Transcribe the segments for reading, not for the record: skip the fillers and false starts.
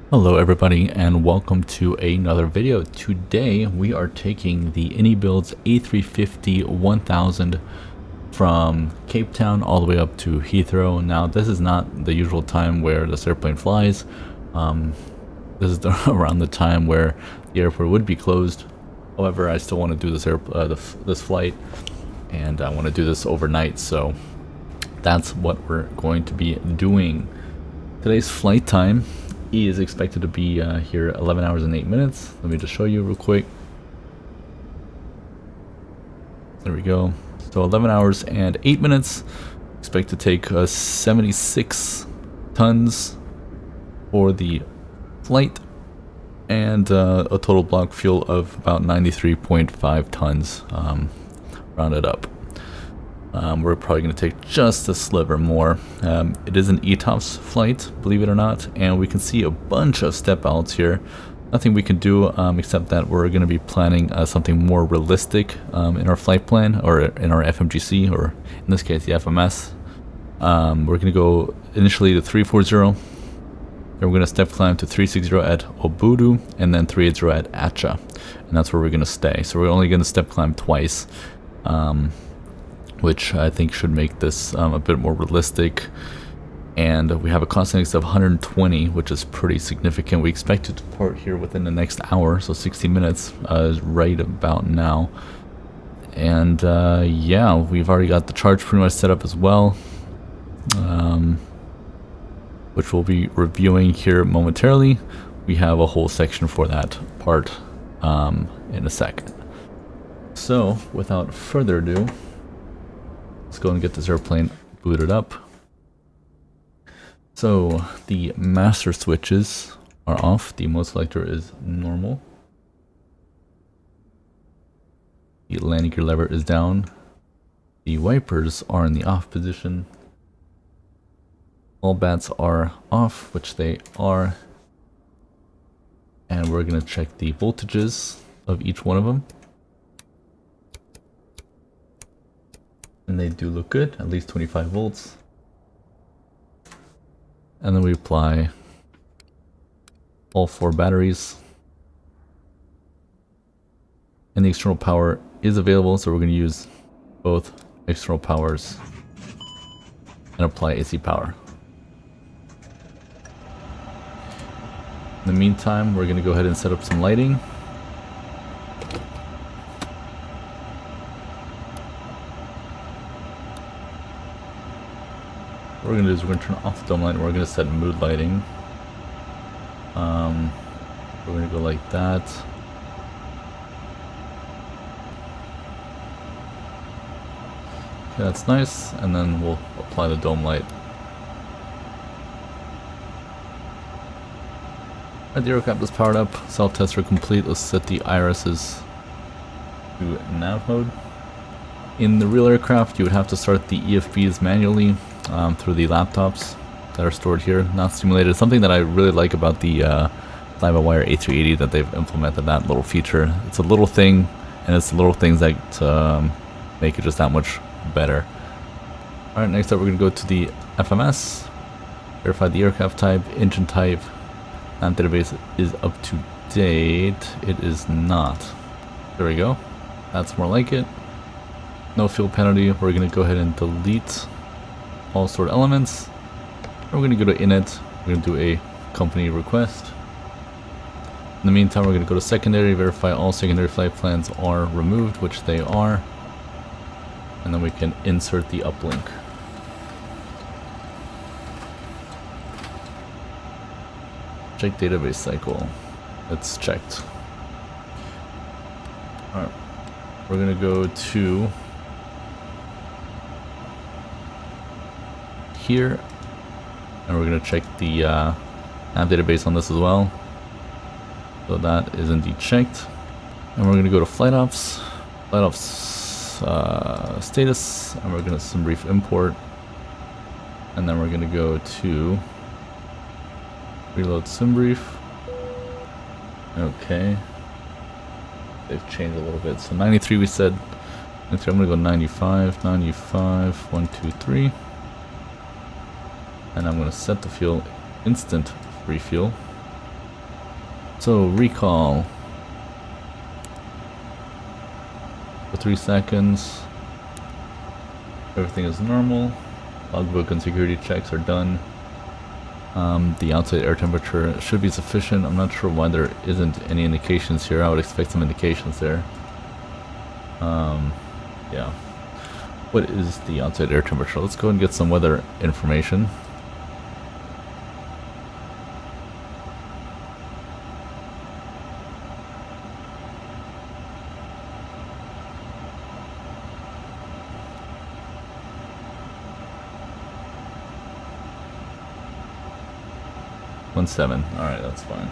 Hello everybody and welcome to another video. Today we are taking the iniBuilds A350-1000 from Cape Town all the way up to Heathrow. Now this is not the usual time where this airplane flies. This is around the time where the airport would be closed. However, I still want to do this flight, and I want to do this overnight, so that's what we're going to be doing. Today's flight time is expected to be here 11 hours and 8 minutes. Let me just show you real quick. There we go. So 11 hours and 8 minutes. Expect to take 76 tons for the flight and a total block fuel of about 93.5 tons, rounded up. We're probably going to take just a sliver more. It is an ETOPS flight, believe it or not, and we can see a bunch of step outs here. Nothing we can do except that we're going to be planning something more realistic in our flight plan, or in our FMGC, or in this case the FMS. We're going to go initially to 340, then we're going to step climb to 360 at Obudu, and then 380 at Acha, and that's where we're going to stay. So we're only going to step climb twice, which I think should make this a bit more realistic. And we have a cost index of 120, which is pretty significant. We expect to depart here within the next hour, so 60 minutes is right about now. And yeah, we've already got the charge pretty much set up as well, which we'll be reviewing here momentarily. We have a whole section for that part in a second. So without further ado, let's go and get this airplane booted up. So the master switches are off. The mode selector is normal. The landing gear lever is down. The wipers are in the off position. All bats are off, which they are. And we're going to check the voltages of each one of them. And they do look good, at least 25 volts. And then we apply all 4 batteries. And the external power is available, so we're going to use both external powers and apply AC power. In the meantime, we're going to go ahead and set up some lighting. What we're going to do is we're going to turn off the dome light and we're going to set mood lighting. We're going to go like that. Okay, that's nice, and then we'll apply the dome light. Alright, the aircraft is powered up, self-tests are complete. Let's set the irises to nav mode. In the real aircraft, you would have to start the EFBs manually through the laptops that are stored here, not simulated. Something that I really like about the fly-by-wire A380, that they've implemented that little feature. It's a little thing, and it's the little things that make it just that much better. Alright, next up we're going to go to the FMS, verify the aircraft type, engine type. That database is up to date. It is not. There we go. That's more like it. No fuel penalty. We're going to go ahead and delete all stored elements. We're going to go to init. We're going to do a company request. In the meantime, we're going to go to secondary, verify all secondary flight plans are removed, which they are. And then we can insert the uplink. Check database cycle. It's checked. Alright. We're going to go to here, and we're going to check the nav database on this as well. So that is indeed checked. And we're going to go to flight ops status, and we're going to some brief import, and then we're going to go to reload SimBrief. Okay, they've changed a little bit. So 93 we said. I'm going to go 95, 1, 2, 3. And I'm going to set the fuel instant refuel. So recall for 3 seconds. Everything is normal. Logbook and security checks are done. The outside air temperature should be sufficient. I'm not sure why there isn't any indications here. I would expect some indications there. Yeah. What is the outside air temperature? Let's go and get some weather information. .7. Alright, that's fine.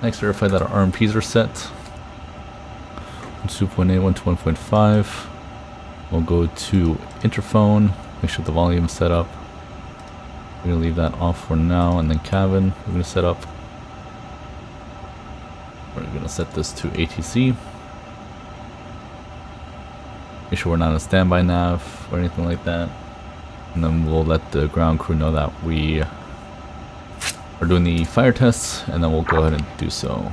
Next, verify that our RMPs are set. 2.8, 1 to 1.5. We'll go to interphone, make sure the volume is set up. We're going to leave that off for now, and then cabin, we're going to set up. We're going to set this to ATC. Make sure we're not on a standby nav or anything like that. And then we'll let the ground crew know that we are doing the fire tests, and then we'll go ahead and do so.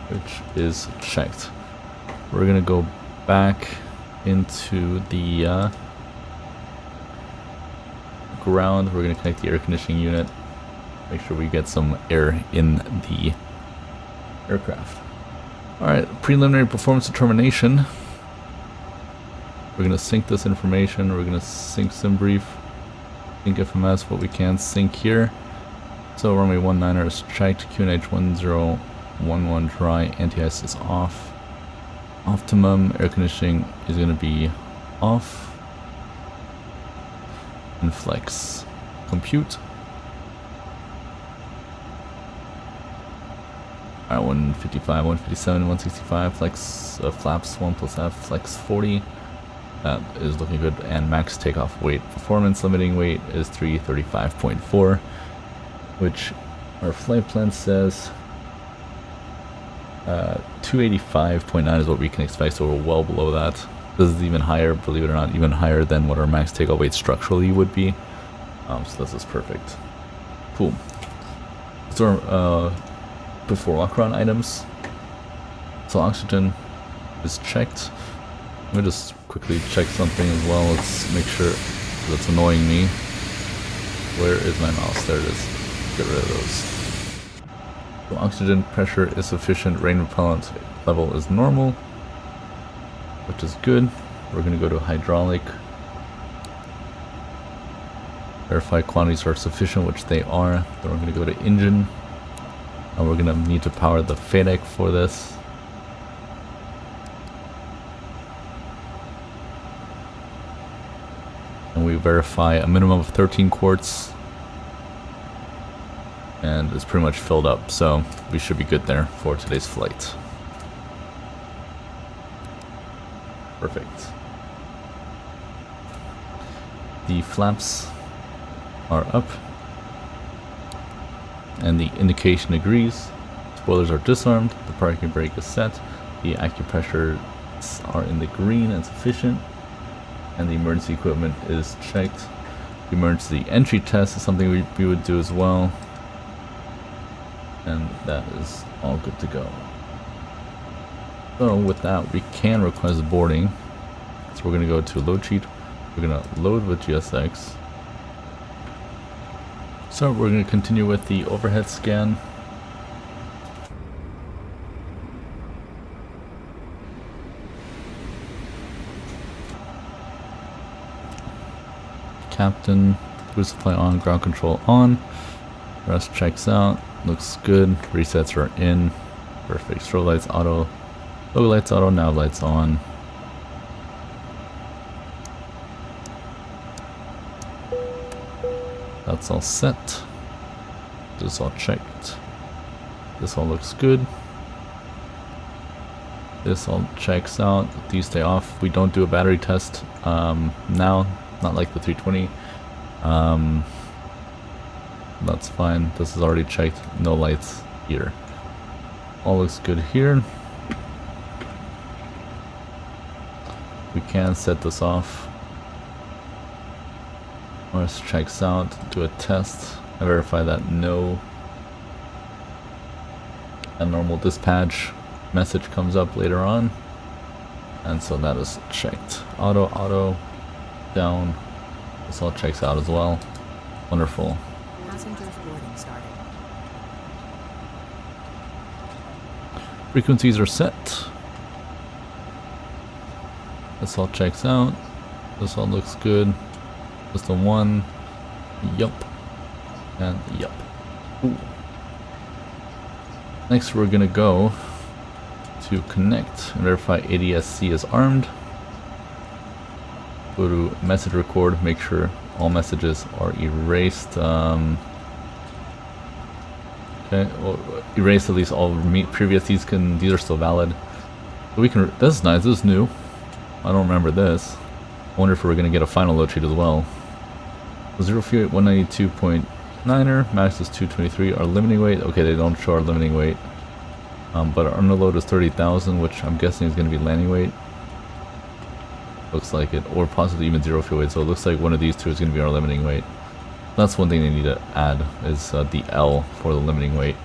Which is checked. We're gonna go back into the ground. We're gonna connect the air conditioning unit. Make sure we get some air in the aircraft. Alright, preliminary performance determination. We're going to sync this information. We're going to sync SimBrief, sync FMS, what we can sync here. So runway 19er is checked, QNH 1011 dry, anti-ice is off. Optimum air conditioning is going to be off. And flex. Compute. Alright, 155, 157, 165, flex flaps 1 plus F, flex 40. That is looking good. And max takeoff weight. Performance limiting weight is 335.4, which our flight plan says 285.9 is what we can expect, so we're well below that. This is even higher, believe it or not, even higher than what our max takeoff weight structurally would be. So this is perfect. Cool. So before walkaround items, so oxygen is checked. Let me just quickly check something as well. Let's make sure that's annoying me. Where is my mouse? There it is. Get rid of those. So oxygen pressure is sufficient. Rain repellent level is normal, which is good. We're going to go to hydraulic. Verify quantities are sufficient, which they are. Then we're going to go to engine. And we're going to need to power the FADEC for this. And we verify a minimum of 13 quarts. And it's pretty much filled up, so we should be good there for today's flight. Perfect. The flaps are up. And the indication agrees. Spoilers are disarmed. The parking brake is set. The acupressures are in the green and sufficient. And the emergency equipment is checked. The emergency entry test is something we would do as well. And that is all good to go. So with that, we can request boarding. So we're going to go to load sheet. We're going to load with GSX. So we're going to continue with the overhead scan. Captain, food supply on, ground control on. Rest checks out, looks good. Resets are in. Perfect. Strobe lights auto, logo lights auto, nav lights on. That's all set. This all checked. This all looks good. This all checks out. These stay off. We don't do a battery test now, not like the 320. That's fine. This is already checked. No lights here. All looks good here. We can set this off. Morris checks out, do a test. I verify that no abnormal dispatch message comes up later on. And so that is checked. Auto, down. This all checks out as well. Wonderful. Passengers boarding started. Frequencies are set. This all checks out. This all looks good. Just the one. Yup. And yup. Ooh. Next we're gonna go to connect and verify ADSC is armed. Go to message record, make sure all messages are erased. Okay, well, erase at least all previous. These are still valid. So we can. This is nice. This is new. I don't remember this. I wonder if we're gonna get a final load sheet as well. 0 fuel weight 192.9er, max is 223. Our limiting weight. Okay, they don't show our limiting weight. But our underload is 30,000, which I'm guessing is going to be landing weight. Looks like it, or possibly even 0 fuel weight. So it looks like one of these two is going to be our limiting weight. That's one thing they need to add is the L for the limiting weight.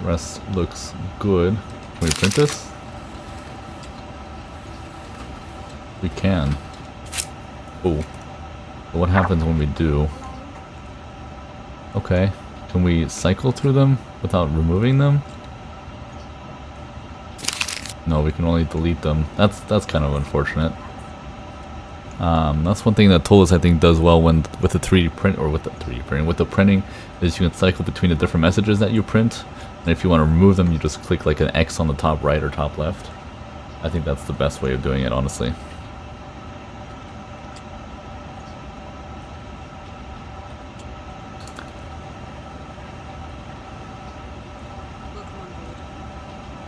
Rest looks good. Can we print this? We can. Oh. But what happens when we do? Okay. Can we cycle through them without removing them? No, we can only delete them. That's kind of unfortunate. That's one thing that Tolus I think does well when with the 3D print, or with the 3D printing, with the printing, is you can cycle between the different messages that you print, and if you want to remove them, you just click like an X on the top right or top left. I think that's the best way of doing it, honestly.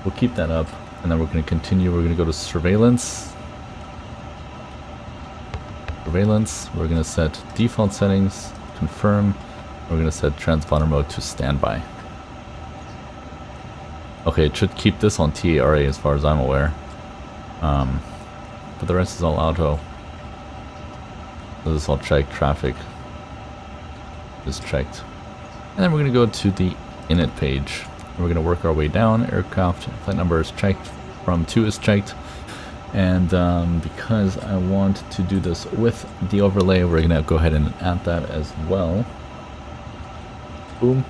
We'll keep that up, and then we're going to continue. We're going to go to surveillance. Surveillance. We're going to set default settings, confirm. We're going to set transponder mode to standby. Okay, it should keep this on TARA as far as I'm aware. But the rest is all auto. So this is all checked. Traffic is checked. And then we're going to go to the init page. We're going to work our way down. Aircraft flight number is checked. From 2 is checked. And because I want to do this with the overlay, we're going to go ahead and add that as well. Boom.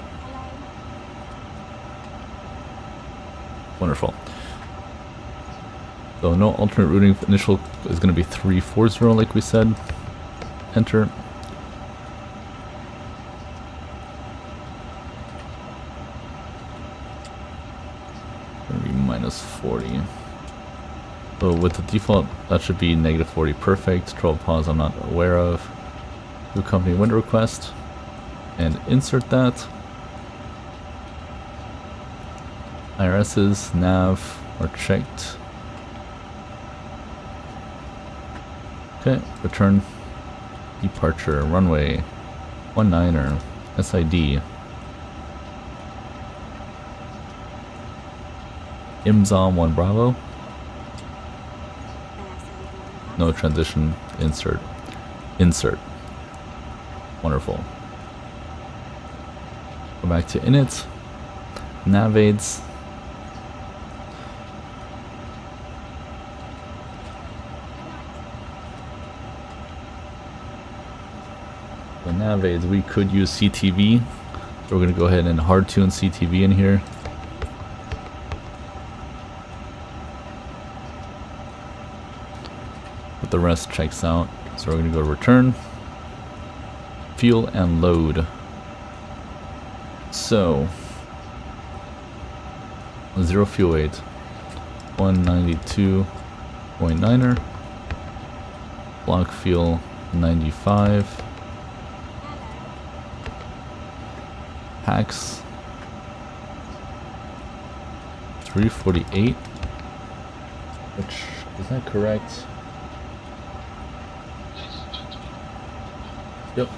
Wonderful. So no alternate routing. Initial is going to be 340 like we said. Enter. Minus 40. So with the default, that should be negative 40. Perfect. Troll pause I'm not aware of. Do company window request and insert that. IRS's nav are checked. Okay, return departure runway 19er SID. IMZOM 1 Bravo. No transition. Insert. Insert. Wonderful. Go back to init. Nav aids. The nav aids, we could use CTV. So we're going to go ahead and hard tune CTV in here. But the rest checks out. So we're going to go to return, fuel, and load. So 0 fuel weight 192.9er, block fuel 95, packs 348, which is that correct? Yep.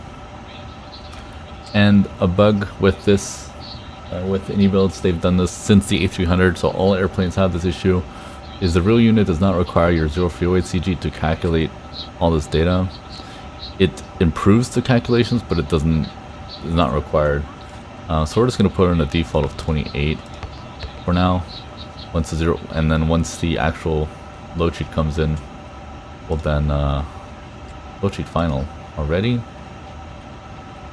And a bug with this, with iniBuilds, they've done this since the A300, so all airplanes have this issue. is the real unit does not require your 0 fuel weight CG to calculate all this data. It improves the calculations, but it is not required. So we're just going to put in a default of 28 for now. Once the 0, and then once the actual load sheet comes in, we'll then load sheet final already.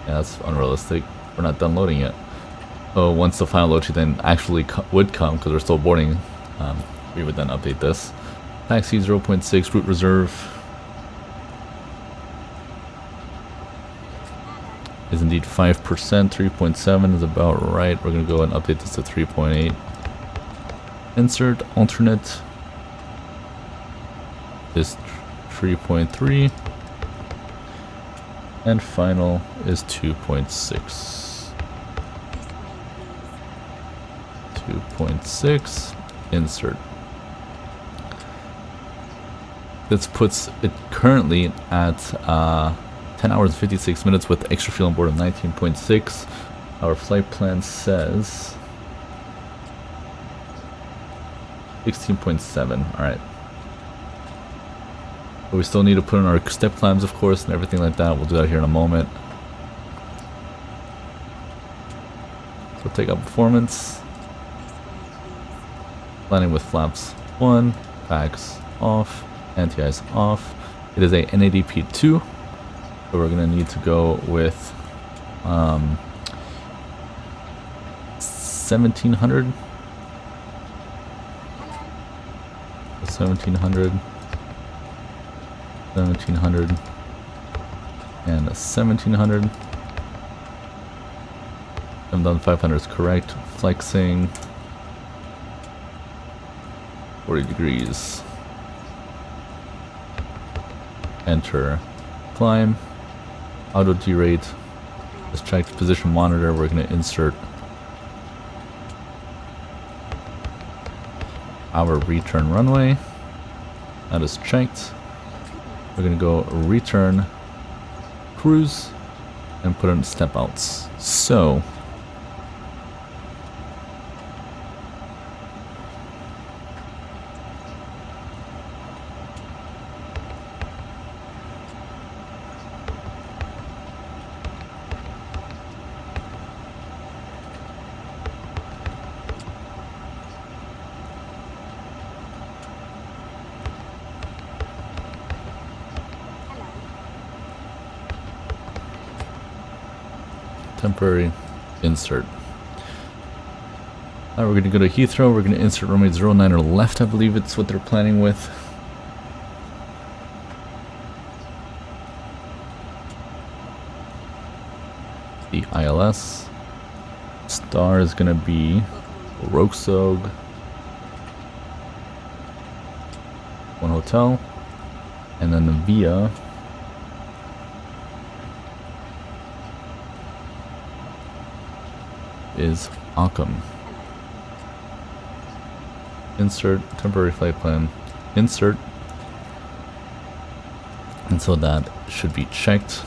Yeah, that's unrealistic. We're not done loading yet. So once the final load sheet then actually would come, because we're still boarding, we would then update this. Taxi 0.6 route reserve is indeed 5%. 3.7 is about right. We're going to go and update this to 3.8. Insert alternate is 3.3. And final is 2.6. 2.6. Insert. This puts it currently at 10 hours and 56 minutes with extra fuel on board of 19.6. Our flight plan says 16.7. Alright. But we still need to put in our step climbs, of course, and everything like that. We'll do that here in a moment. So take out performance. Landing with flaps 1, bags off, anti-ice off. It is a NADP 2, so we're going to need to go with 1700. 1700. 1700 and 1700. I'm done. 500 is correct. Flexing 40 degrees. Enter. Climb. Auto derate. Let's check the position monitor. We're going to insert our return runway. That is checked. We're going to go return cruise and put in step outs. So temporary insert. Now we're going to go to Heathrow. We're going to insert runway 09 left, I believe it's what they're planning with. The ILS. Star is going to be Roksog 1 hotel. And then the VIA is Occam. Insert temporary flight plan. Insert. And so that should be checked.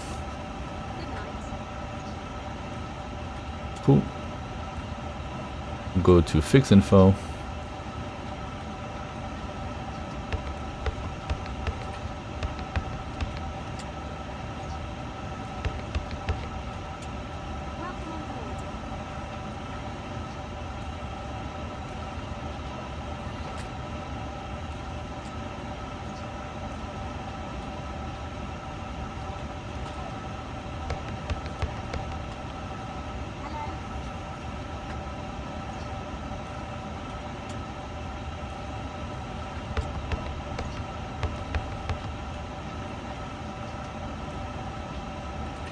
Cool. Go to fix info.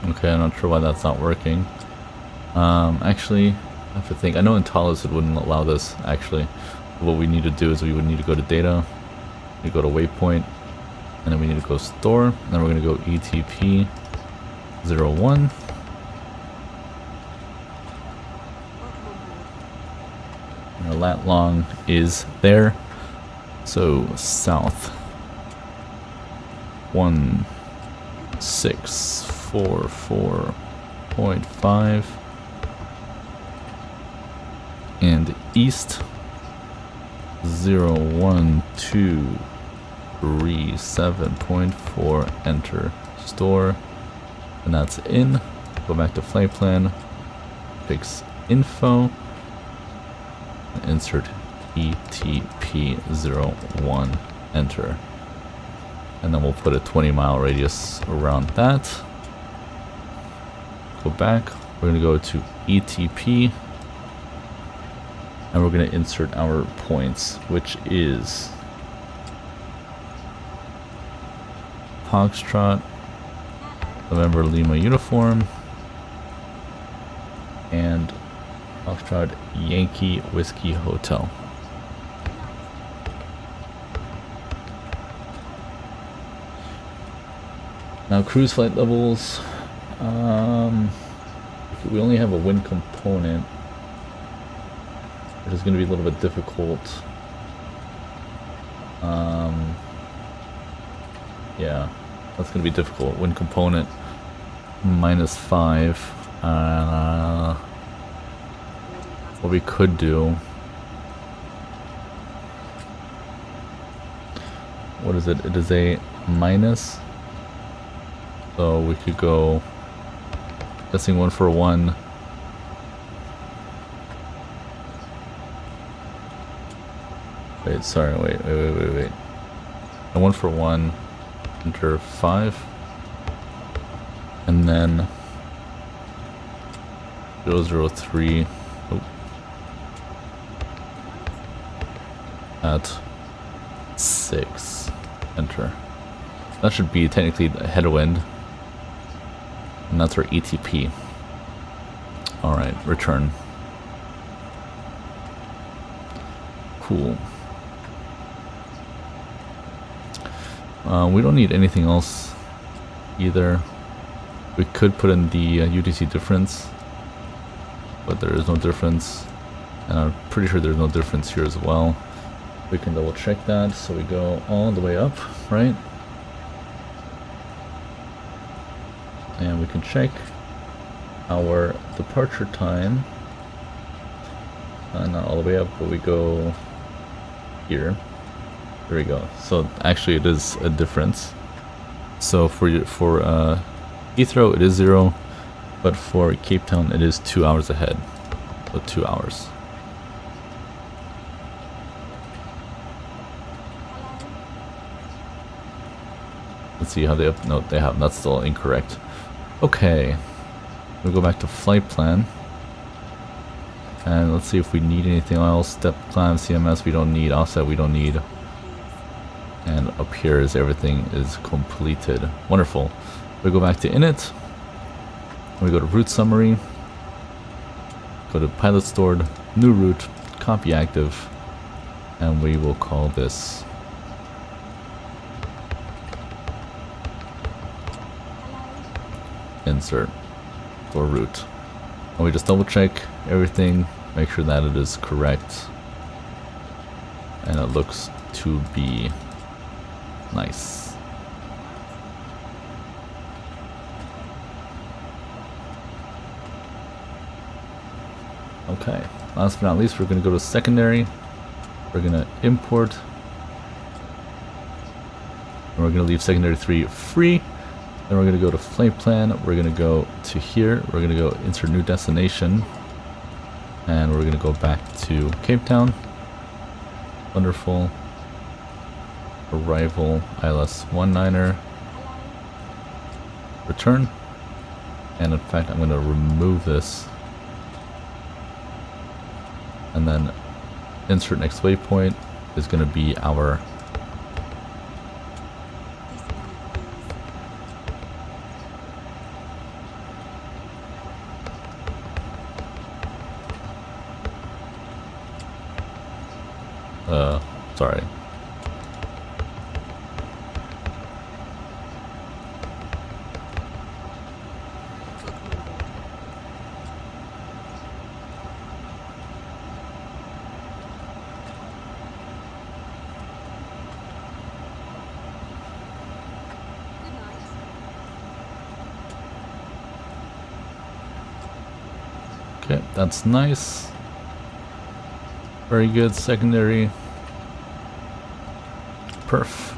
Okay, I'm not sure why that's not working. Actually, I have to think. I know in Talos it wouldn't allow this, actually. What we need to do is we would need to go to data, we go to waypoint, and then we need to go store, and then we're going to go ETP 01. And our lat long is there. So south 1644.5 and east 01237.4, enter, store, and that's in. Go back to flight plan, fix info, and insert ETP01, enter. And then we'll put a 20-mile radius around that. Go back, we're gonna go to ETP, and we're gonna insert our points, which is Foxtrot, November Lima uniform, and Foxtrot Yankee Whiskey Hotel. Now cruise flight levels, we only have a wind component, which is going to be a little bit difficult. Yeah, that's going to be difficult. Wind component -5. What we could do, what is it? It is a minus. So we could go, guessing 1 for 1. Wait, sorry, wait. And 1 for 1, enter 5. And then 003 at 6, enter. That should be technically a headwind. And that's our ETP. Alright, return. Cool. We don't need anything else either. We could put in the UTC difference, but there is no difference. And I'm pretty sure there's no difference here as well. We can double check that. So we go all the way up, right? And we can check our departure time. Not all the way up, but we go here. There we go. So actually it is a difference. So for Heathrow it is 0, but for Cape Town it is 2 hours ahead. So 2 hours. Let's see how they up. No, they have. That's still incorrect. Okay, we'll go back to flight plan, and let's see if we need anything else. Step climb, CMS we don't need, offset we don't need, and up here is everything is completed. Wonderful. We go back to init, we go to route summary, go to pilot stored, new route, copy active, and we will call this insert for route. And we just double check everything, make sure that it is correct, and it looks to be nice. Okay, last but not least, we're going to go to secondary. We're going to import, and we're going to leave secondary 3 free. Then we're going to go to flight plan, we're going to go to here, we're going to go insert new destination, and we're going to go back to Cape Town. Wonderful. Arrival, ILS 19er, return, and in fact I'm going to remove this, and then insert next waypoint is going to be our sorry. Okay, that's nice. Very good. Secondary. Perf.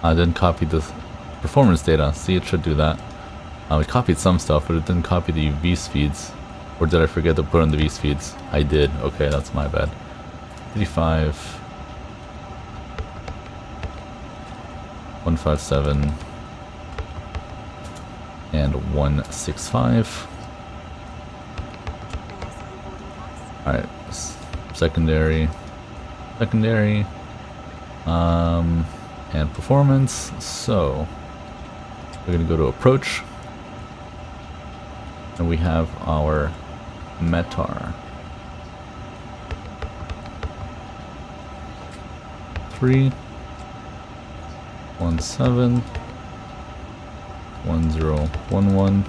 I didn't copy the performance data. See, it should do that. We copied some stuff, but it didn't copy the v-speeds. Or did I forget to put in the v-speeds? I did. Okay, that's my bad. 85, 157, and 165. Alright, secondary, and performance. So we're gonna go to approach, and we have our METAR 317 1011,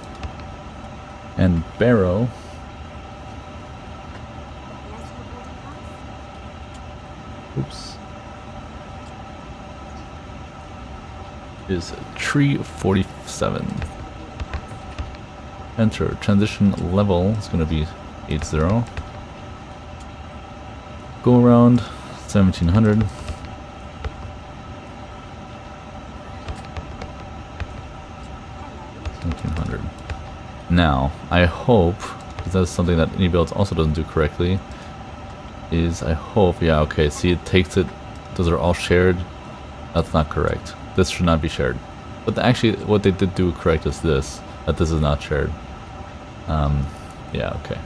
and Barrow is 347. Enter. Transition level is going to be 80. Go around 1700. 1700. Now, I hope, because that's something that iniBuilds also doesn't do correctly, is I hope, yeah, okay, see, it takes it, those are all shared. That's not correct. This should not be shared. But actually, what they did do correct is this, that this is not shared. Yeah, okay.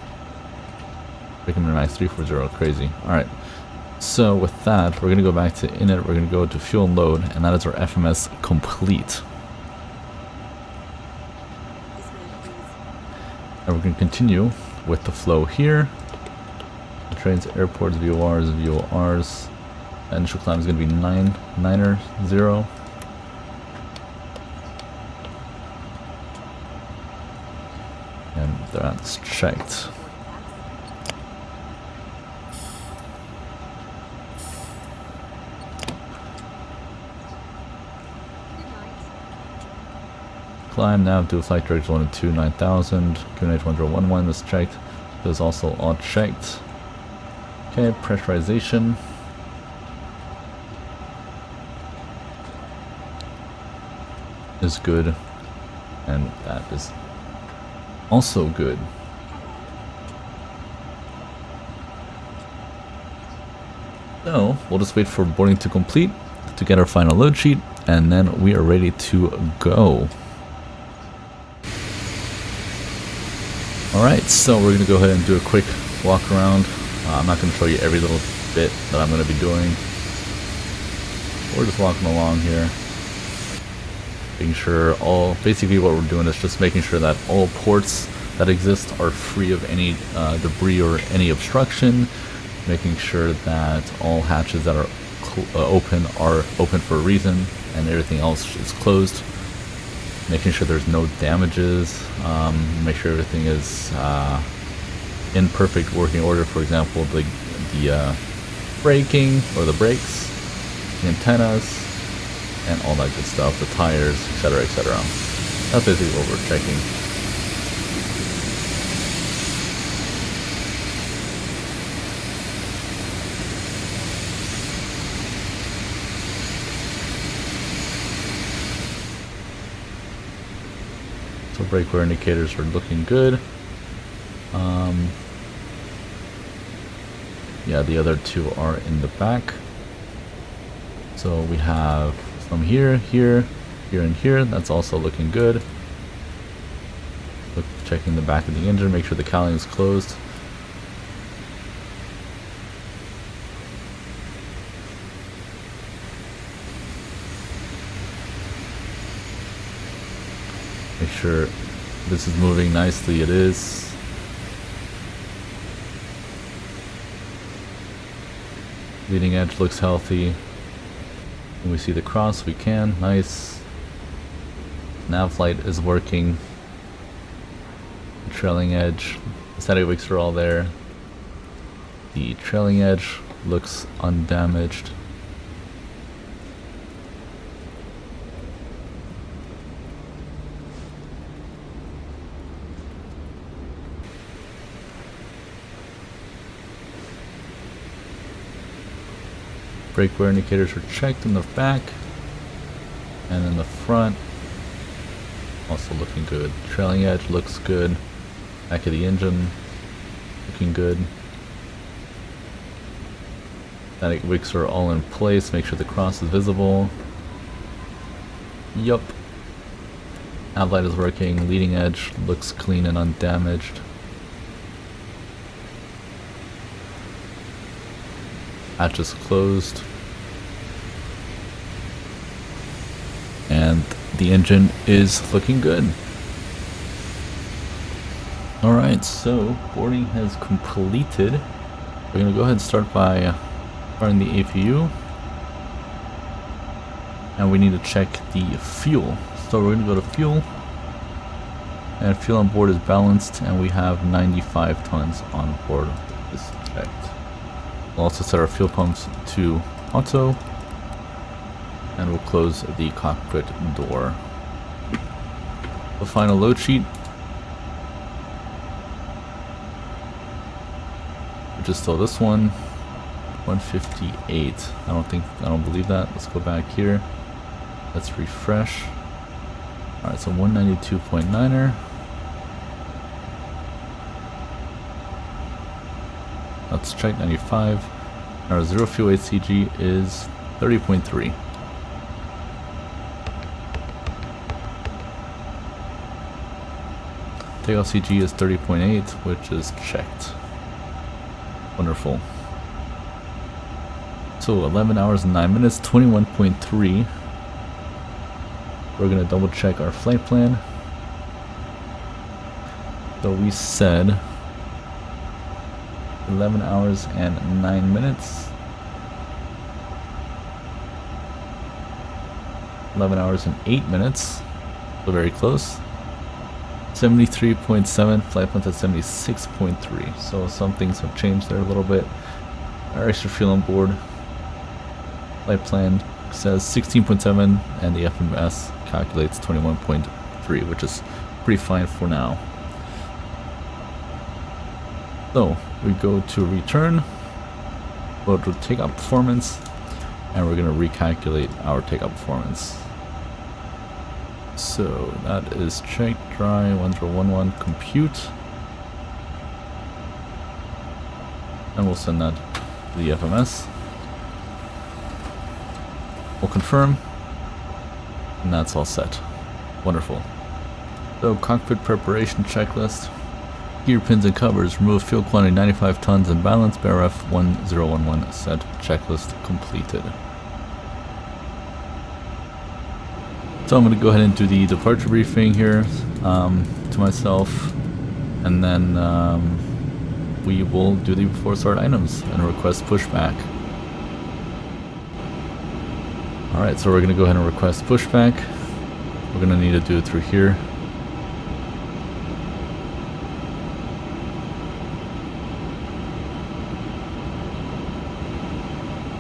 Recommend max 340, crazy. Alright. So with that, we're going to go back to init, we're going to go to fuel and load, and that is our FMS complete. And we're going to continue with the flow here. The trains, airports, VORs, VORs. Initial climb is going to be 990. And that's checked. Climb now to flight director 1 and 2, 9000. QNH 1011 is checked. This is also all checked. Okay, pressurization. Is good. And that is also good. So we'll just wait for boarding to complete to get our final load sheet, and then we are ready to go. Alright, so we're going to go ahead and do a quick walk around. I'm not going to show you every little bit that I'm going to be doing. We're just walking along here. Making sure basically what we're doing is just making sure that all ports that exist are free of any debris or any obstruction. Making sure that all hatches that are open for a reason, and everything else is closed. Making sure there's no damages. Make sure everything is in perfect working order. For example, the braking or the brakes, the antennas, and all that good stuff, the tires, etc., etc. That's basically what we're checking. So brake wear indicators are looking good. Yeah, the other two are in the back. So we have from here, here, and here. That's also looking good. Checking the back of the engine, make sure the cowling is closed. Make sure this is moving nicely. It is. Leading edge looks healthy. When we see the cross, we can. Nice. Nav light is working. The trailing edge. The static wicks are all there. The trailing edge looks undamaged. brake wear indicators are checked in the back. And in the front, also looking good. Trailing edge looks good. Back of the engine, looking good. Static wicks are all in place. Make sure the cross is visible. Yup. Nav light is working. Leading edge looks clean and undamaged. Hatch is closed. And the engine is looking good. Alright, so boarding has completed. We're going to go ahead and start by starting the APU. And we need to check the fuel. So we're going to go to fuel. And fuel on board is balanced, and we have 95 tons on board. This is checked. We'll also set our fuel pumps to auto. And we'll close the cockpit door. The final load sheet, which is still this one, 158. I don't believe that. Let's go back here. Let's refresh. Alright, so 192.9er. Let's check 95. Our zero fuel HCG is 30.3. Takeoff CG is 30.8, which is checked. Wonderful. So 11 hours and 9 minutes, 21.3. We're going to double check our flight plan. So we said 11 hours and 9 minutes. 11 hours and 8 minutes. So very close. 73.7, flight plan's at 76.3, so some things have changed there a little bit. Our extra fuel on board, flight plan says 16.7, and the FMS calculates 21.3, which is pretty fine for now. So we go to return, go to takeoff performance, and we're going to recalculate our takeoff performance. So that is check dry 1011 compute, and we'll send that to the FMS. We'll confirm, and that's all set. Wonderful. So cockpit preparation checklist. Gear pins and covers. Remove fuel quantity 95 tons and balance. BRF 1011 set. Checklist completed. So I'm going to go ahead and do the departure briefing here to myself, and then we will do the before start items and request pushback. Alright, so we're going to go ahead and request pushback. We're going to need to do it through here.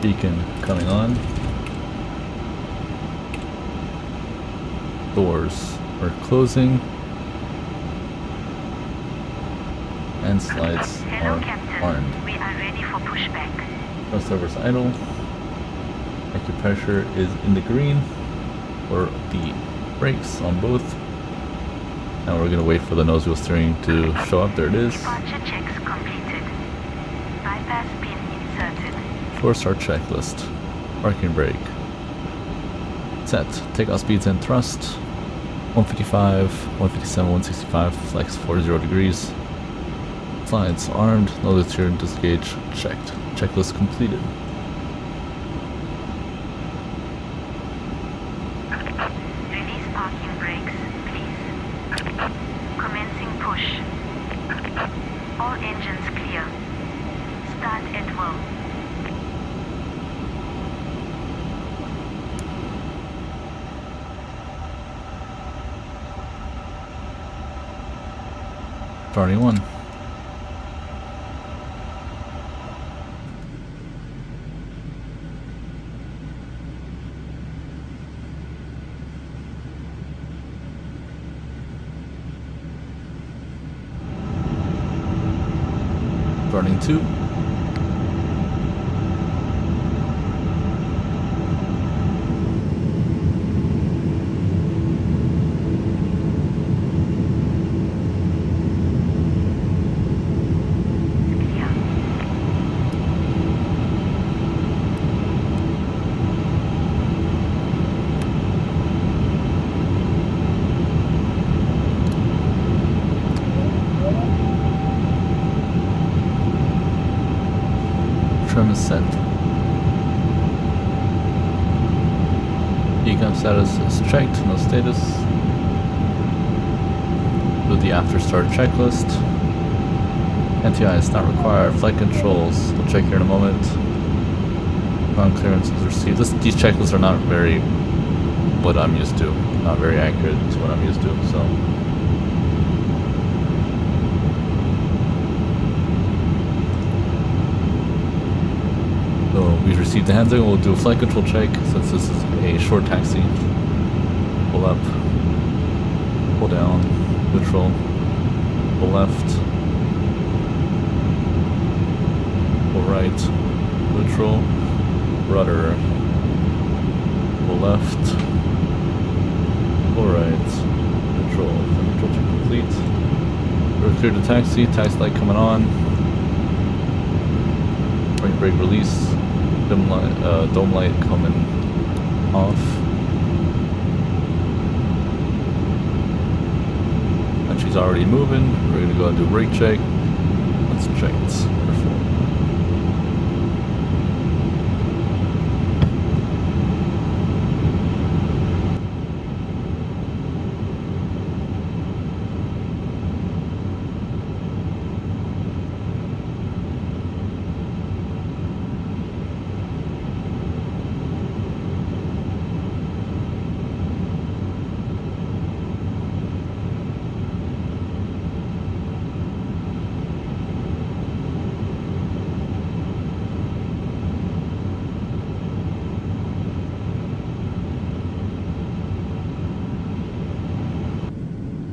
Beacon coming on. Doors are closing, and slides are armed. We are ready for pushback. Thrust levers idle. Acupressure is in the green for the brakes on both. Now we're going to wait for the nose wheel steering to show up. There it is. Departure checks completed. Bypass pin inserted. Force start checklist. Parking brake. Set. Takeoff speeds and thrust. 155, 157, 165, flex 40 degrees. Slides armed, nose wheel steering disengage checked. Checklist completed. Release parking brakes, please. Commencing push. All engines clear. Start at will. Starting one. Starting two. Decam status is checked, no status. Do the after start checklist. NTI is not required. Flight controls, we'll check here in a moment. Ground clearance is received. These checklists are not very what I'm used to. Not very accurate to what I'm used to, so. So we've received the hand signal. We'll do a flight control check since this is a short taxi. Pull up, pull down, neutral, pull left, pull right, neutral, rudder, pull left, pull right, neutral. So neutral check complete. We're clear to taxi. Taxi light coming on. Brake release. Dome light coming off. And she's already moving. We're gonna go and do brake check. Let's check it. Wonderful.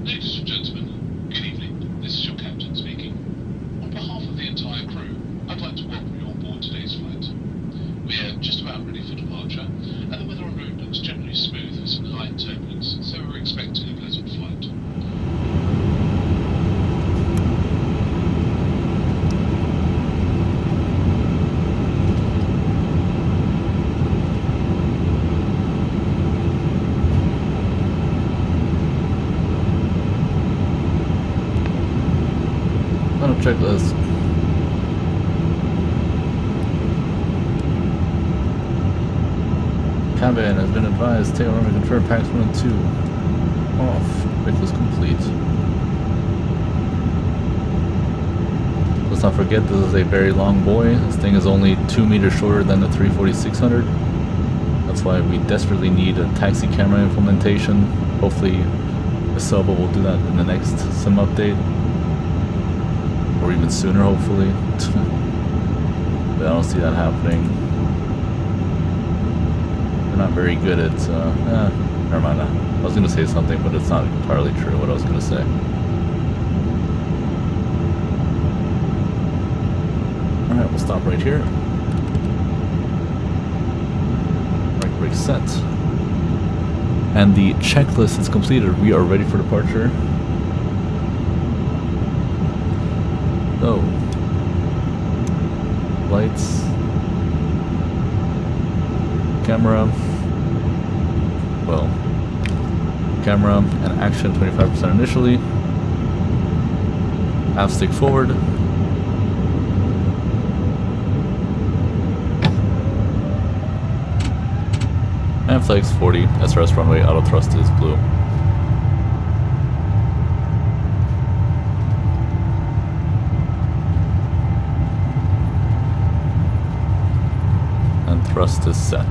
Ladies and gentlemen, good evening. This is your captain speaking. On behalf of the entire crew, I'd like to welcome you on board today's flight. We're just about ready for departure, and the weather en route looks generally smooth with some light turbulence, so we're expecting a pleasant flight. Checklist. Cabin has been advised. Take runway confirm packs 1 and 2. Off. Checklist complete. Let's not forget this is a very long buoy. This thing is only 2 meters shorter than the 340-600. That's why we desperately need a taxi camera implementation. Hopefully, Asoba will do that in the next sim update. Or even sooner, hopefully. But I don't see that happening. They're not very good at, never mind. I was gonna say something, but it's not entirely true what I was gonna say. Alright, we'll stop right here. Right, brake set. And the checklist is completed. We are ready for departure. So, lights, camera, camera and action 25% initially, half stick forward, and flex 40, SRS runway, auto thrust is blue. Thrust is set.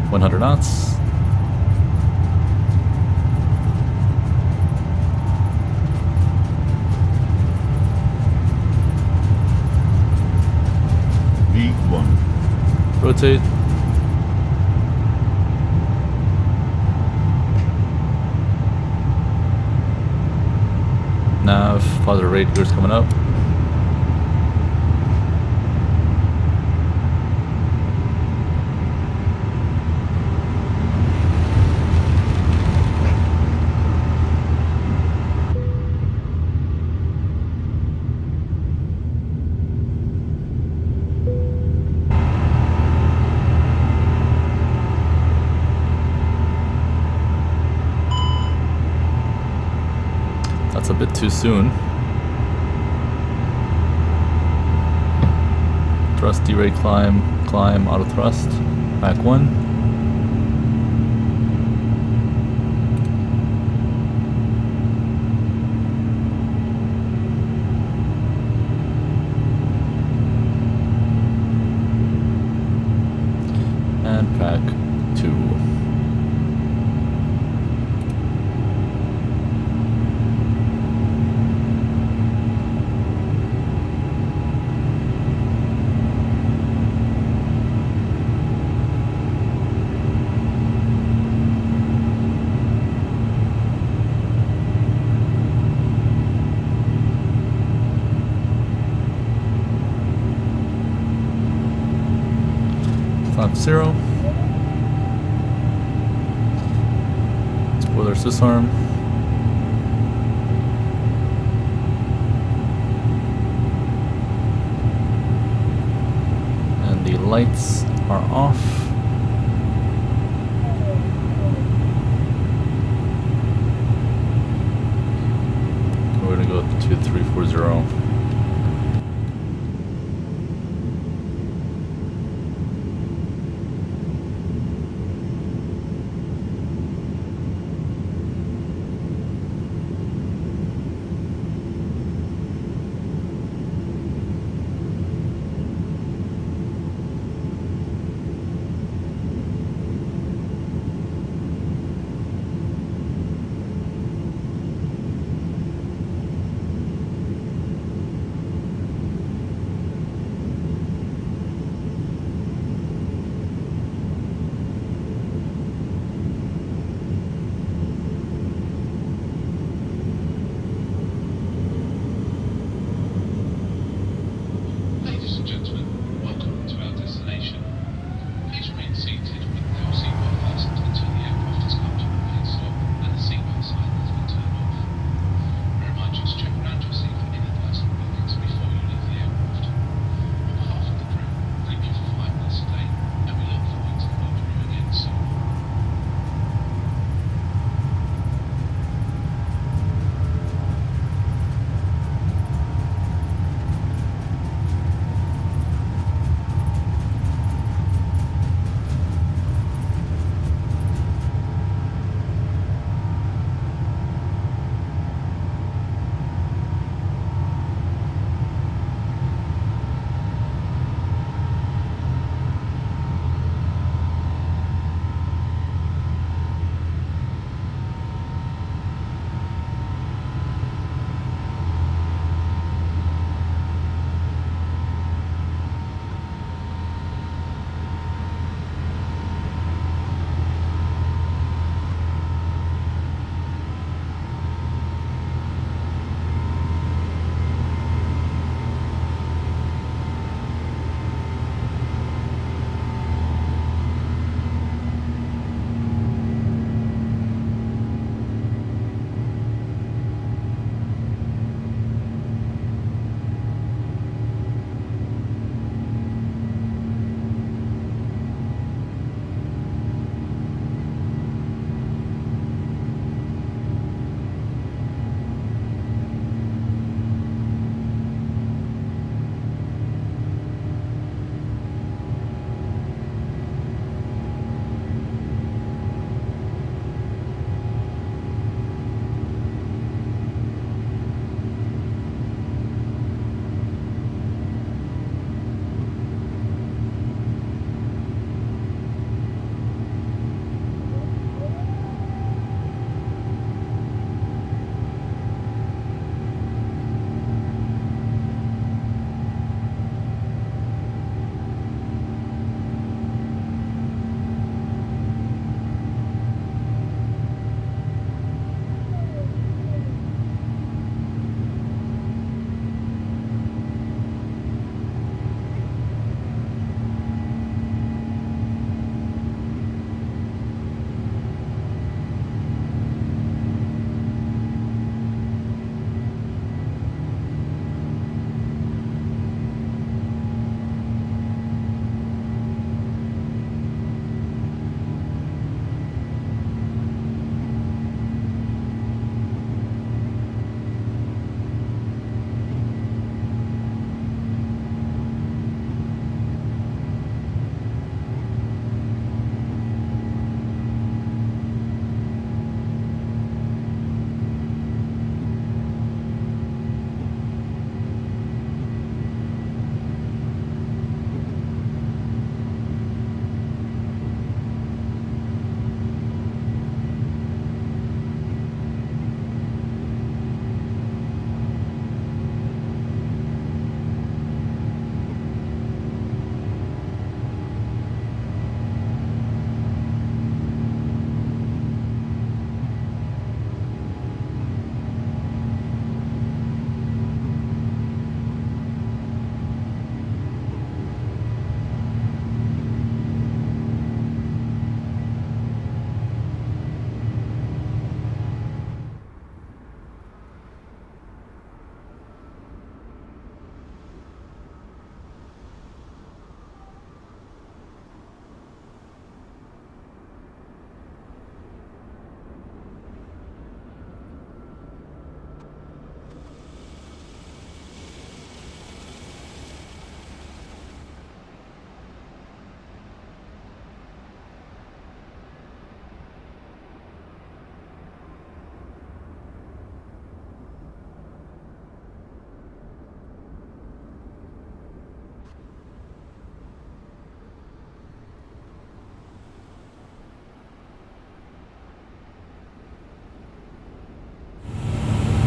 $100 knots. V1. Rotate. Nav, positive rate gears coming up. That's a bit too soon. thrust, derate, climb, auto thrust, back 1. And pack 2. Flap 0. Spoiler disarm. And the lights are off. We're gonna go to 340.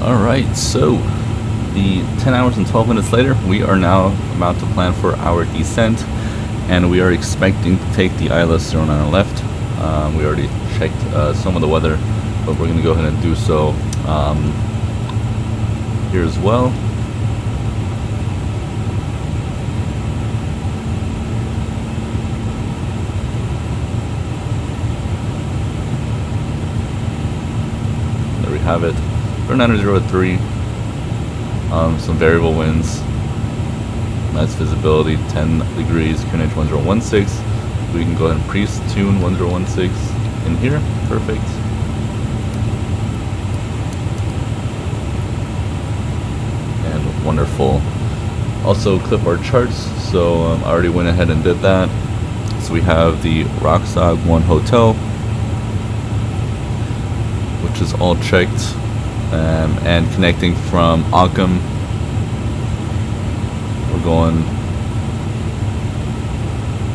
Alright, so the 10 hours and 12 minutes later, we are now about to plan for our descent, and we are expecting to take the ILS 09 left. We already checked some of the weather, but we're going to go ahead and do so here as well. There we have it. 903. Some variable winds. Nice visibility. 10 degrees. QNH 1016. We can go ahead and pre-tune 1016 in here. Perfect. And wonderful. Also clip our charts. So I already went ahead and did that. So we have the Rocksog 1 Hotel, which is all checked. And connecting from Occam,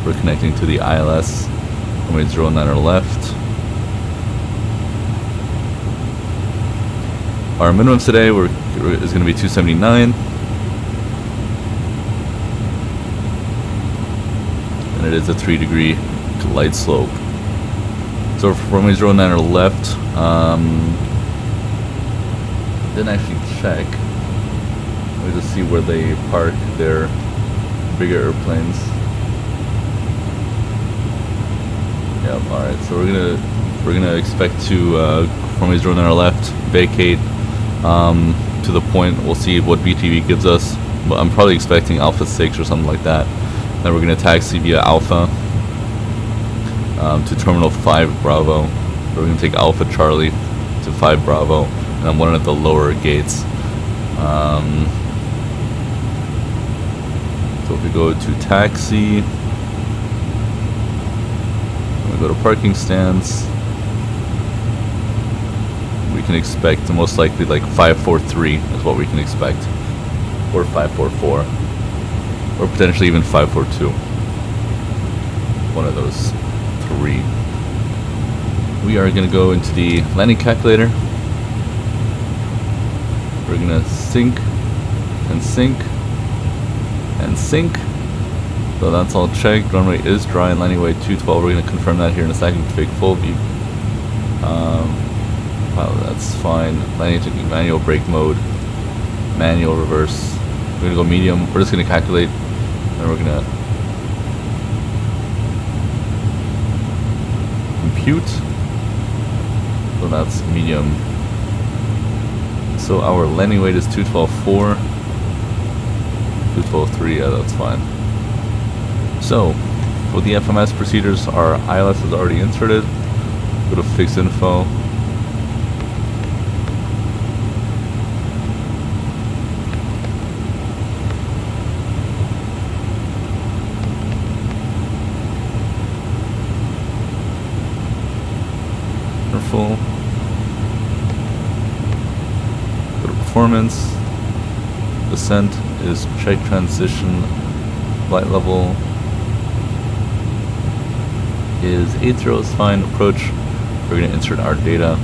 we're connecting to the ILS runway 09 left. Our minimum today is going to be 279, and it is a 3-degree glide slope. So for runway 09 left, didn't actually check. Let me just see where they park their bigger airplanes. Yep. All right. So we're gonna expect to runway 09 on our left, vacate to the point. We'll see what BTV gives us, but I'm probably expecting Alpha 6 or something like that. Then we're gonna taxi via Alpha to Terminal 5 Bravo. We're gonna take Alpha Charlie to 5 Bravo. And I'm one of the lower gates. So if we go to taxi, we go to parking stands, we can expect most likely like 543 is what we can expect, or 544, or potentially even 542. One of those three. We are going to go into the landing calculator. We're gonna sink and sink and sink. So that's all checked. Runway is dry and landing weight 212. We're gonna confirm that here in a second to take full view. Wow, that's fine. Landing taking manual brake mode, manual reverse. We're gonna go medium. We're just gonna calculate, and we're gonna compute. So that's medium. So our landing weight is 212.4, 212.3, yeah, that's fine. So, for the FMS procedures, our ILS is already inserted. Go to fix info. Wonderful. Performance, descent is check transition, flight level is Heathrow is fine, approach, we're going to insert our data.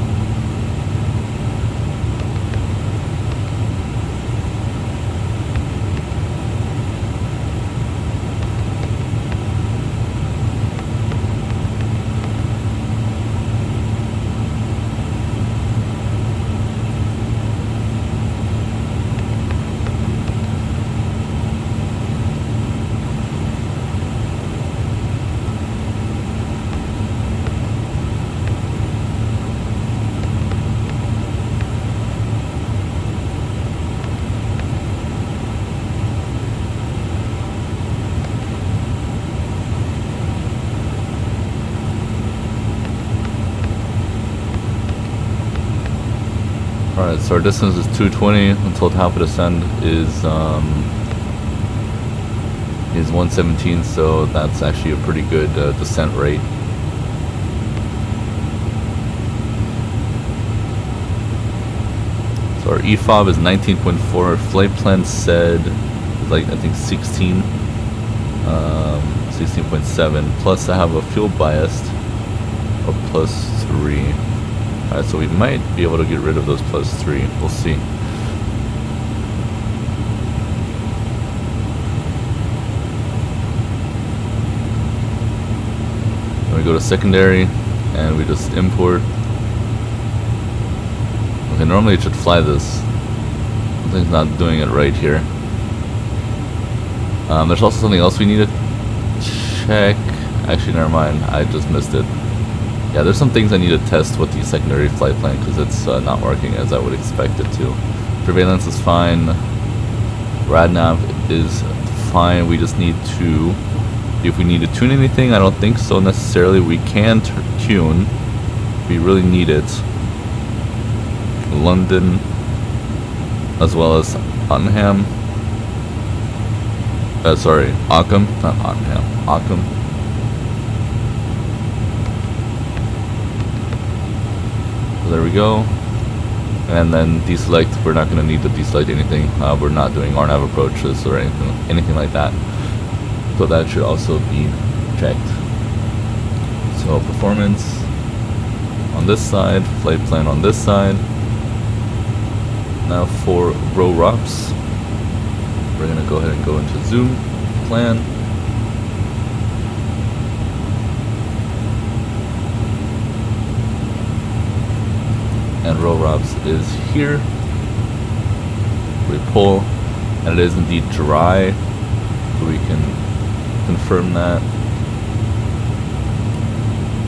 Alright, so our distance is 220 until top of descent is 117, so that's actually a pretty good descent rate. So our EFOB is 19.4. Our flight plan said like I think 16, 16.7. Plus I have a fuel biased of +3. Alright, so we might be able to get rid of those +3. We'll see. we go to secondary and we just import. Okay, normally it should fly this. Something's not doing it right here. There's also something else we need to check. Actually, never mind. I just missed it. Yeah, there's some things I need to test with the secondary flight plan because it's not working as I would expect it to. Surveillance is fine. RadNav is fine. We just need to... If we need to tune anything, I don't think so necessarily. We can tune. We really need it. London, as well as Tottenham. Sorry, Ockham, not Tottenham. Ockham. So there we go. And then deselect. We're not going to need to deselect anything. We're not doing RNAV approaches or anything like that. So that should also be checked. So performance on this side, flight plan on this side. Now for row ROPS, we're going to go ahead and go into zoom plan. And row ROPS is here. We pull, and it is indeed dry. So we can confirm that.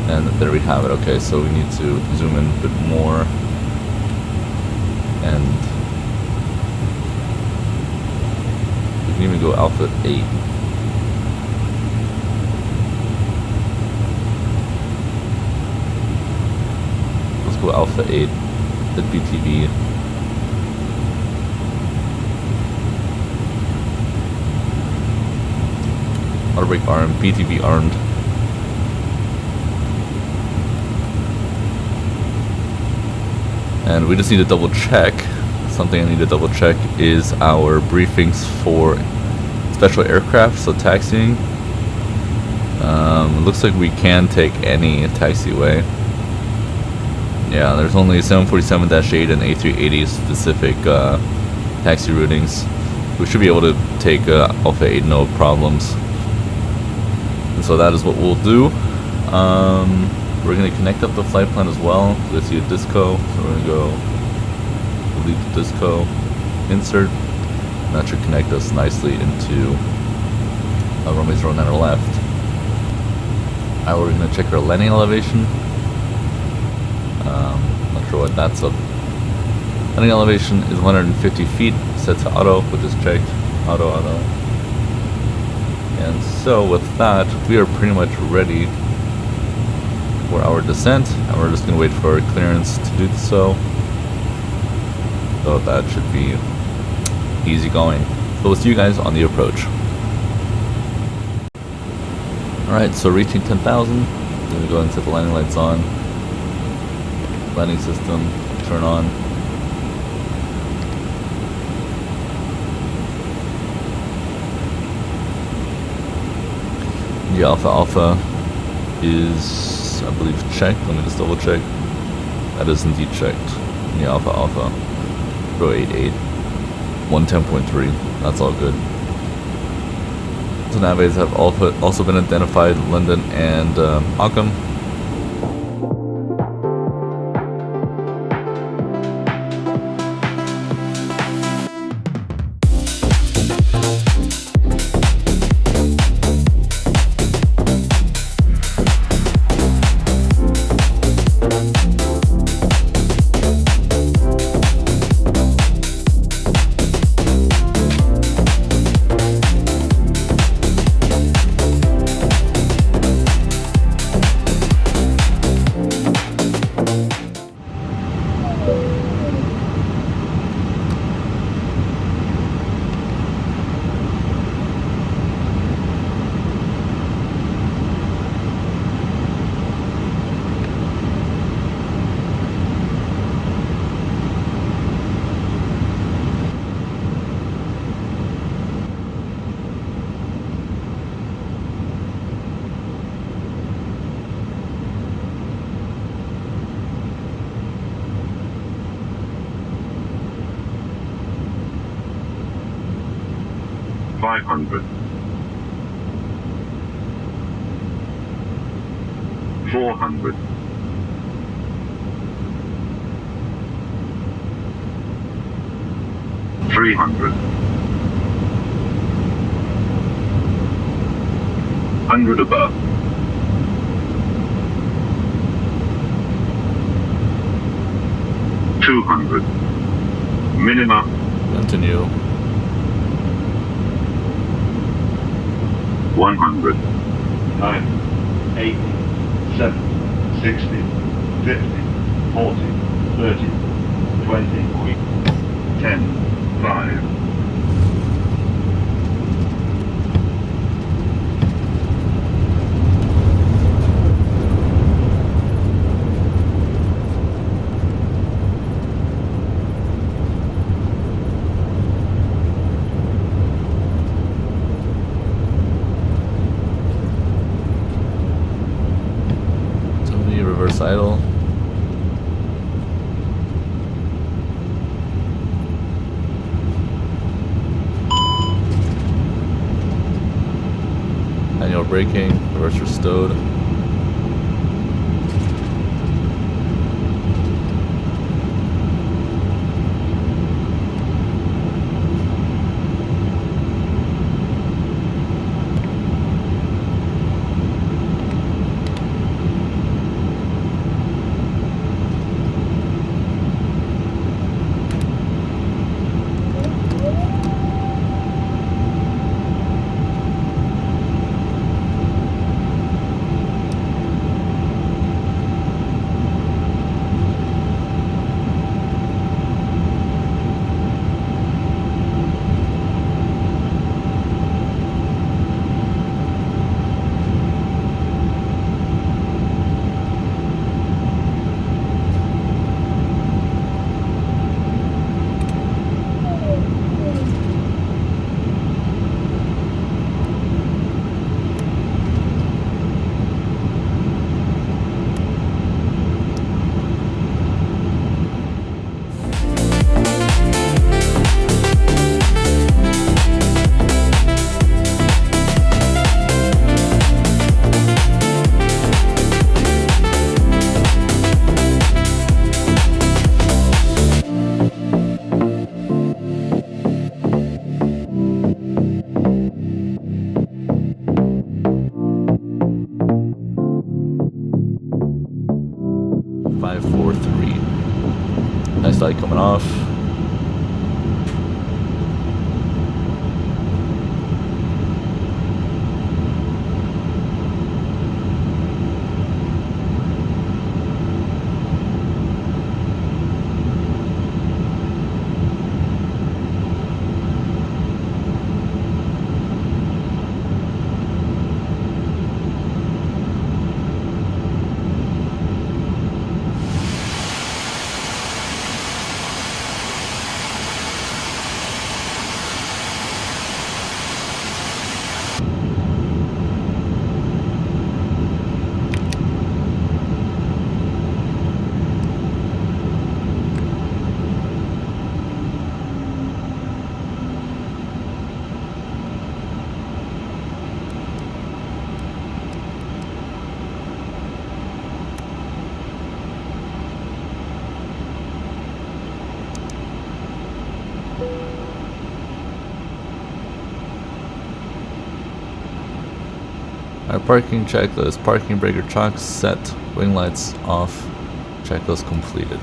And there we have it. Okay, so we need to zoom in a bit more. And we can even go alpha 8. Let's go alpha 8. Hit BTV. Auto brake armed, BTV armed. And we just need to double check. Something I need to double check is our briefings for special aircraft, so taxiing. It looks like we can take any taxiway. Yeah, there's only 747-8 and A380 specific taxi routings. We should be able to take Alpha 8 no problems. And so that is what we'll do. We're going to connect up the flight plan as well. Let's see a disco. So we're going to go delete the disco, insert. And that should connect us nicely into runway 09 on our left. Alright, we're going to check our landing elevation. Not sure what that's up. Landing elevation is 150 feet, set to auto, which is checked. Auto. And so with that, we are pretty much ready for our descent, and we're just going to wait for clearance to do so. So that should be easy going. So we'll see you guys on the approach. Alright, so reaching 10,000, I'm going to go and set the landing lights on. Landing system, turn on. The Alpha is, I believe, checked. Let me just double check. That is indeed checked. The Alpha Pro 88 110.3. That's all good. So navigators have also been identified, London and Ockham. 400. 300. 100 above. 200. Minimum. Continue. 100. 9, 8, 7, 60, 50, 40, 30, 20, 10. 5. Reverse idle. Manual braking, reverse restored. Nice light coming off. Our parking checklist, parking breaker chocks set, wing lights off, checklist completed.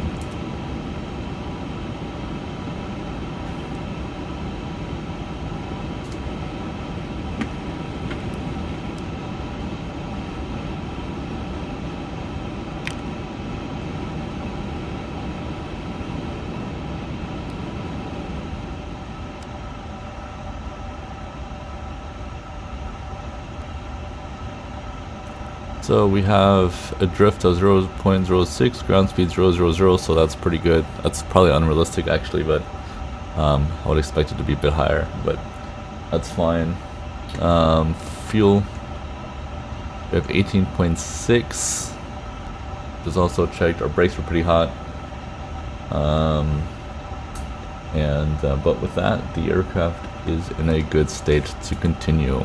So we have a drift of 0.06, ground speed 000, so that's pretty good. That's probably unrealistic actually, but I would expect it to be a bit higher, but that's fine. Fuel, we have 18.6. Just also checked, our brakes were pretty hot. But with that, the aircraft is in a good state to continue.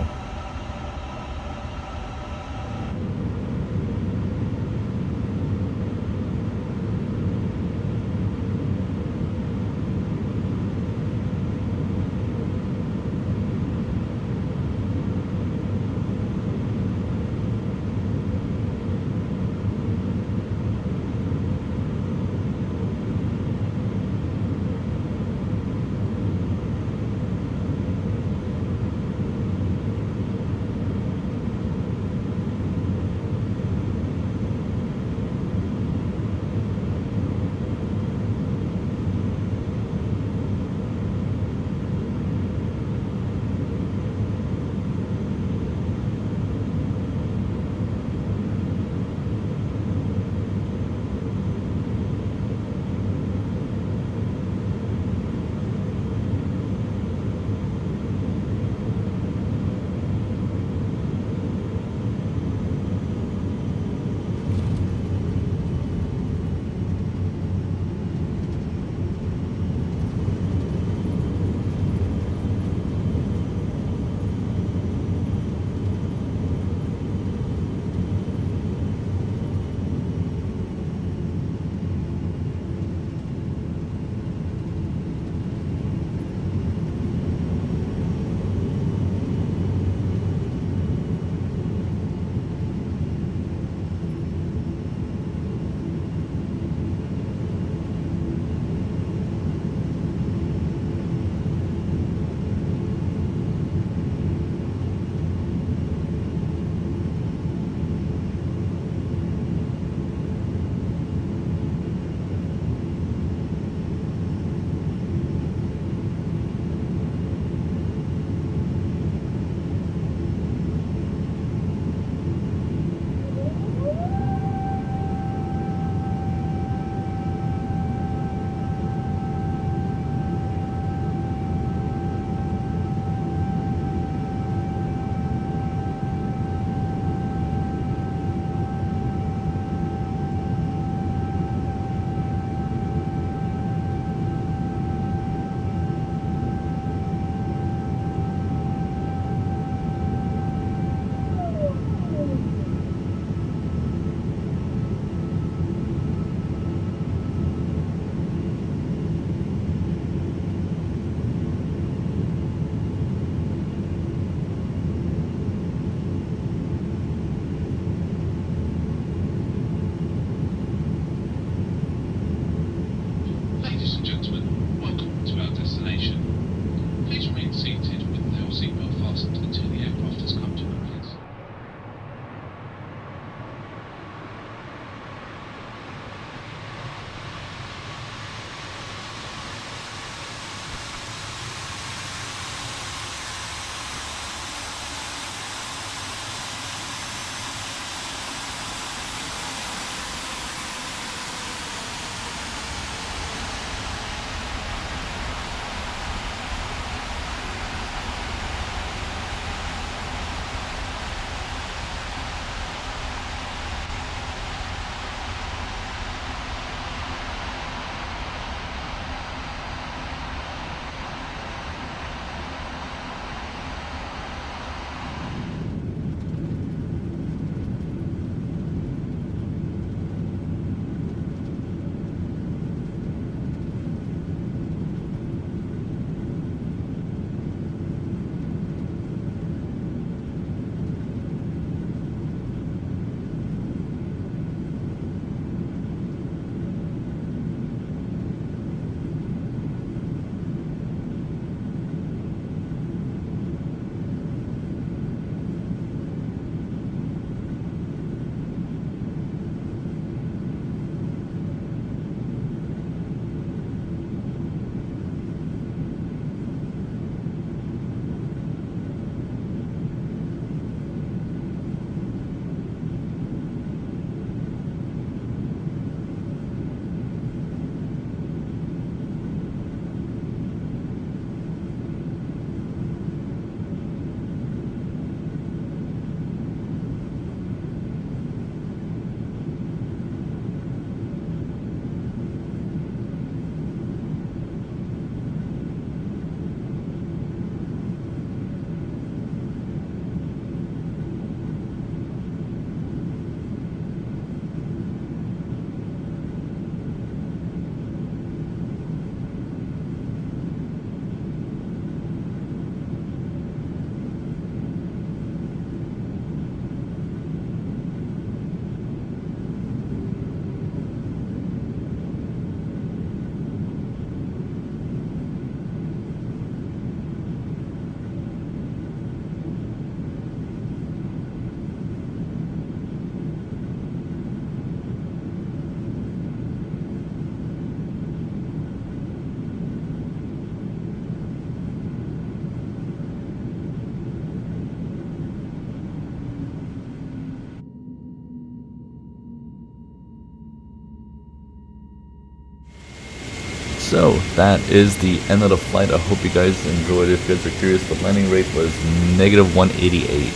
So that is the end of the flight. I hope you guys enjoyed. If you guys are curious, the landing rate was -188.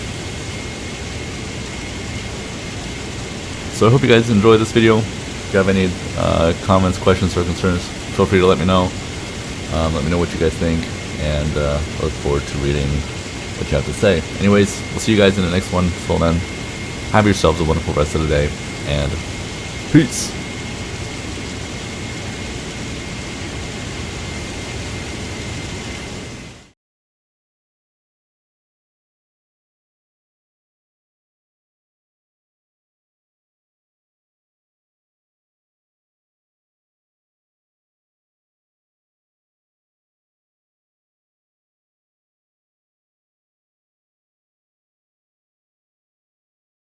So I hope you guys enjoyed this video. If you have any comments, questions, or concerns, feel free to let me know. Let me know what you guys think, and look forward to reading what you have to say. Anyways, we'll see you guys in the next one. Till then, have yourselves a wonderful rest of the day, and peace.